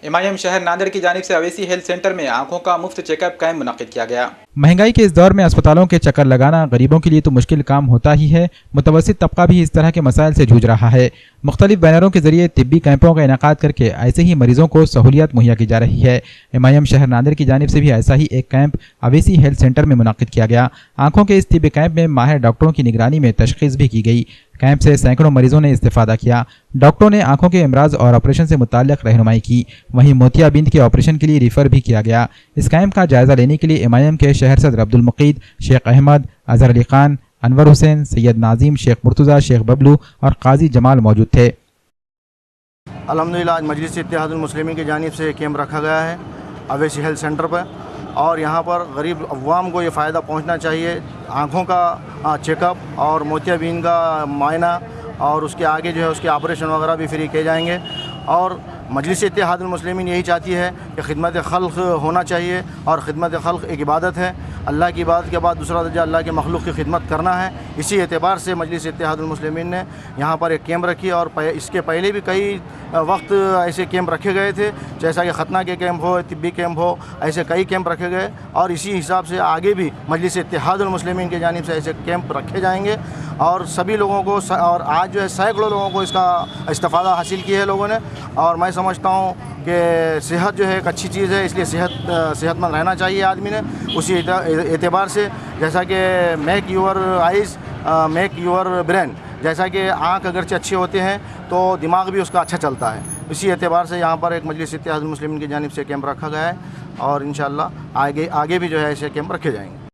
MIM शहर नांदेड़ की जानिब से अवैसी हेल्थ सेंटर में आंखों का मुफ्त चेकअप कैंप मुनक्किद किया गया। महंगाई के इस दौर में अस्पतालों के चक्कर लगाना गरीबों के लिए तो मुश्किल काम होता ही है, मुतवस्सित तबका भी इस तरह के मसाइल से जूझ रहा है। मुख्तलिफ बैनरों के जरिए तिब्बी कैंपों का इनेकाद करके ऐसे ही मरीजों को सहूलियत मुहैया की जा रही है। MIM शहर नांदेड़ की जानिब से भी ऐसा ही एक कैंप अवैसी हेल्थ सेंटर में मुनक्किद किया गया। आंखों के इस तिब्बी कैंप में माहिर डॉक्टरों की निगरानी में तशखीस भी की गई। कैंप से सैकड़ों मरीजों ने इस्तिफादा किया। डॉक्टरों ने आंखों के अमराज और ऑपरेशन से मुताल्लिक़ रहनुमाई की। वहीं मोतियाबिंद के ऑपरेशन के लिए रिफ़र भी किया गया। इस कैंप का जायज़ा लेने के लिए MIM के शहर सदर अब्दुल मुकीद, शेख अहमद, अजहर अली खान, अनवर हुसैन, सैयद नाजिम, शेख मुर्तज़ा, शेख बबलू और काजी जमाल मौजूद थे। अल्हम्दुलिल्लाह आज मजलिस इत्तेहादुल मुस्लिमीन की जानिब से कैंप रखा गया है अवैसी हेल्थ सेंटर पर, और यहाँ पर गरीब अवाम को ये फ़ायदा पहुँचना चाहिए। आँखों का चेकअप और मोतियाबिंद का मुआयना और उसके आगे जो है उसके ऑपरेशन वगैरह भी फ्री किए जाएंगे। और मजलिस इत्तेहादुल मुस्लिमीन यही चाहती है कि खिदमत खल्क़ होना चाहिए, और खिदमत खल्क़ एक इबादत है। अल्लाह की इबादत के बाद दूसरा दर्जा अल्लाह के मखलूक की खिदमत करना है। इसी एतबार से मजलिस इत्तेहादुल मुस्लिमीन ने यहाँ पर एक कैंप रखी, और इसके पहले भी कई वक्त ऐसे कैंप रखे गए थे, जैसा कि खतना के कैंप हो, तिब्बी कैंप हो, ऐसे कई कैंप रखे गए। और इसी हिसाब से आगे भी मजलिस इत्तेहादुल मुस्लिमीन की जानिब से ऐसे कैंप रखे जाएंगे, और सभी लोगों को, और आज जो है सैकड़ों लोगों को इसका इस्तिफ़ादा हासिल की है लोगों ने। और मैं समझता हूँ कि सेहत जो है एक अच्छी चीज़ है, इसलिए सेहतमंद रहना चाहिए आदमी ने। उसी एतबार से जैसा कि make your eyes make your brain, जैसा कि आँख अगरचे अच्छे होते हैं तो दिमाग भी उसका अच्छा चलता है। इसी एतबार से यहाँ पर एक मजलिस इत्तेहादुल मुस्लिमीन की जानिब से कैंप रखा गया है, और इंशाअल्लाह आगे भी जो है ऐसे कैंप रखे जाएंगे।